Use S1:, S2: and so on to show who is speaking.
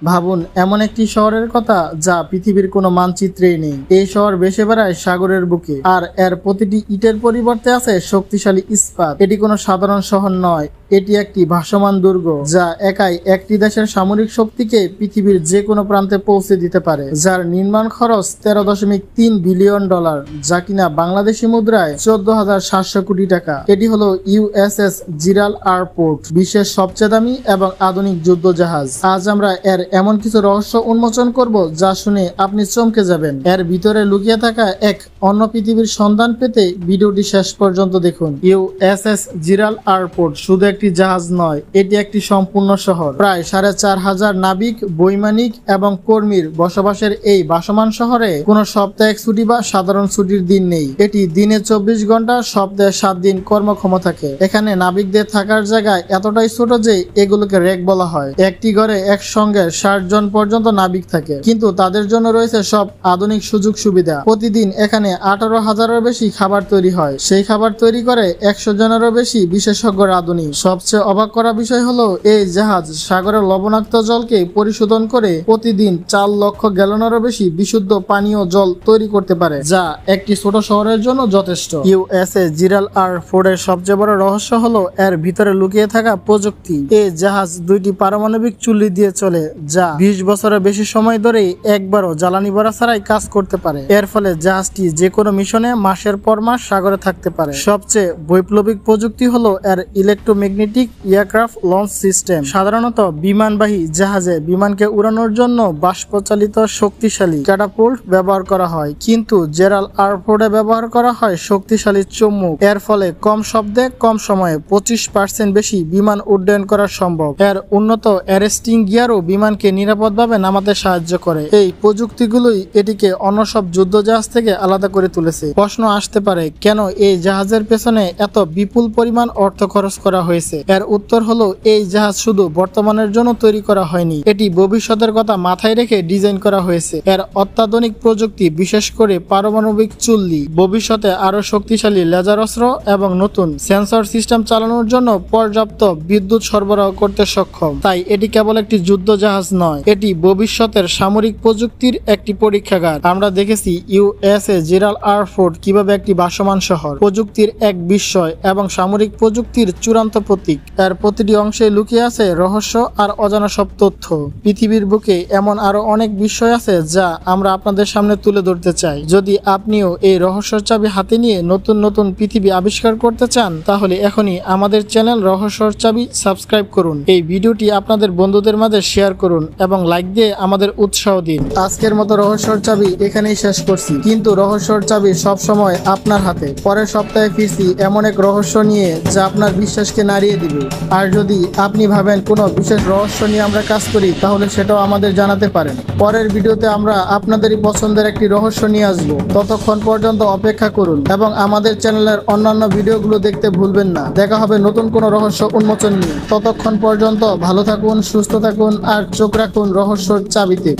S1: ভাবুন এমন একটি শহরের কথা যা পৃথিবীর কোনো মানচিত্রেই নেই। এই শহর ভেসে বেড়ায় সাগরের বুকে, আর এর প্রতিটি ইটের পরিবর্তে আছে শক্তিশালী ইস্পাত। এটি কোনো সাধারণ শহর নয়, এটি একটি ভাসমান দুর্গ যা একাই একটি দেশের সামরিক শক্তিকে পৃথিবীর যে কোনো প্রান্তে পৌঁছে দিতে পারে, যার নির্মাণ খরচ 13.3 বিলিয়ন ডলার, যা কিনা বাংলাদেশি মুদ্রায় 14,700 কোটি টাকা। এটি হলো ইউএসএস জিরাল্ড আর পোর্ট, বিশ্বের সবচেয়ে দামি এবং আধুনিক যুদ্ধ জাহাজ। আজ আমরা এর এমন কিছু রহস্য উন্মোচন করব যা শুনে আপনি চমকে যাবেন। এর ভিতরে লুকিয়ে থাকা এক অন্য পৃথিবীর সন্ধান পেতে ভিডিওটি শেষ পর্যন্ত দেখুন। ইউএসএস জিরাল্ড আর পোর্ট শুধু একটি জাহাজ নয়, এটি একটি সম্পূর্ণ শহর। প্রায় 4,500 নাবিক, বৈমানিক এবং কর্মীর বসবাসের এই ভাসমান শহরে কোনো সাপ্তাহিক ছুটি বা সাধারণ ছুটির দিন নেই। এটি দিনে 24 ঘন্টা, সপ্তাহে 7 দিন কর্মক্ষম থাকে। এখানে নাবিকদের থাকার জায়গায় এতটাই ছোট যে এগুলোকে রেক বলা হয়। একটি ঘরে একসঙ্গে 60 জন পর্যন্ত নাবিক থাকে, কিন্তু তাদের জন্য রয়েছে সব আধুনিক সুযোগ সুবিধা। প্রতিদিন এখানে 18,000-এর বেশি খাবার তৈরি হয়। সেই খাবার তৈরি করে 100 জনেরও বেশি বিশেষজ্ঞ রাঁধুনি। সবচেয়ে অবাক করা বিষয় হলো এই জাহাজ সাগরের লবণাক্ত জলকে পরিশোধন করে প্রতিদিন 4 লক্ষ গ্যালনেরও বেশি বিশুদ্ধ পানীয় জল তৈরি করতে পারে, যা একটি ছোট শহরের জন্য যথেষ্ট। ইউএসএ জিরাল্ড আর পোর্টের সবচেয়ে বড় রহস্য হলো এর ভিতরে লুকিয়ে থাকা প্রযুক্তি। এই জাহাজ 2টি পারমাণবিক চুল্লি দিয়ে চলে, যা 20 বছরের বেশি সময় ধরে একবারও জ্বালানি ভরা ছাড়াই কাজ করতে পারে। এর ফলে জাহাজটি যে কোনো মিশনে মাসের পর মাস সাগরে থাকতে পারে। সবচেয়ে বৈপ্লবিক প্রযুক্তি হলো এর ইলেকট্রোম্যাগনেটিক এয়ারক্রাফট লঞ্চ সিস্টেম। সাধারণত বিমানবাহী জাহাজে বিমানকে উড়ানোর জন্য বাষ্পচালিত শক্তিশালী ক্যাটাপাল্ট ব্যবহার করা হয়, কিন্তু জিরাল্ড আর পোর্টে ব্যবহার করা হয় শক্তিশালী চুম্বক। এর ফলে কম শব্দে কম সময়ে 25% বেশি বিমান উড্ডয়ন করা সম্ভব। এর উন্নত অ্যারেস্টিং গিয়ারও বিমানকে নিরাপদভাবে নামাতে সাহায্য করে। এই প্রযুক্তিগুলোই এটিকে অন্য সব যুদ্ধ জাহাজ থেকে আলাদা করে তুলেছে। প্রশ্ন আসতে পারে, কেন এই জাহাজের পেছনে এত বিপুল পরিমাণ অর্থ খরচ করা হয়েছে? এর উত্তর হলো, এই জাহাজ শুধু বর্তমানের জন্য তৈরি করা হয়নি, এটি ভবিষ্যতের কথা মাথায় রেখে ডিজাইন করা হয়েছে। এর অত্যাধুনিক প্রযুক্তি, বিশেষ করে পারমাণবিক চুল্লি, ভবিষ্যতে আরো শক্তিশালী লেজার অস্ত্র এবং নতুন সেন্সর সিস্টেম চালানোর জন্য পর্যাপ্ত বিদ্যুৎ সরবরাহ করতে সক্ষম। তাই এটি কেবল একটি যুদ্ধ জাহাজ নয়, এটি ভবিষ্যতের সামরিক প্রযুক্তির একটি পরীক্ষাগার। আমরা দেখেছি ইউএসএ জিরাল্ড আর পোর্ট কিভাবে একটি ভাসমান শহর, প্রযুক্তির এক বিস্ময় এবং সামরিক প্রযুক্তির চূড়ান্ত প্রতীক। এর প্রতিটি অংশে লুকিয়ে আছে রহস্য আর অজানা সব তথ্য। পৃথিবীর বুকে এমন আরো অনেক বিষয় আছে যা আমরা আপনাদের সামনে তুলে ধরতে চাই। যদি আপনিও এই রহস্যের চাবি হাতে নিয়ে নতুন নতুন পৃথিবী আবিষ্কার করতে চান, তাহলে এখনই আমাদের চ্যানেল রহস্যের চাবি সাবস্ক্রাইব করুন। এই ভিডিওটি আপনাদের বন্ধুদের মাঝে শেয়ার করুন এবং লাইক দিয়ে আমাদের উৎসাহ দিন। আজকের মতো রহস্যের চাবি এখানেই শেষ করছি, কিন্তু রহস্যের চাবি সব সময় আপনার হাতে। পরের সপ্তাহে ফিরছি এমন এক রহস্য নিয়ে যা আপনার বিশ্বাসকে নাড়িয়ে দিবে। আর যদি আপনি ভাবেন কোনো বিশেষ রহস্য নিয়ে আমরা কাজ করি, তাহলে সেটাও আমাদের জানাতে পারেন। পরের ভিডিওতে আমরা আপনাদেরই পছন্দের একটি রহস্য নিয়ে আসব। ততক্ষণ পর্যন্ত অপেক্ষা করুন এবং আমাদের চ্যানেলের অন্যান্য ভিডিওগুলো দেখতে ভুলবেন না। দেখা হবে নতুন কোনো রহস্য উন্মোচন নিয়ে। ততক্ষণ পর্যন্ত ভালো থাকুন, সুস্থ থাকুন আর চোখ রাখুন রহস্যর চাবিতে।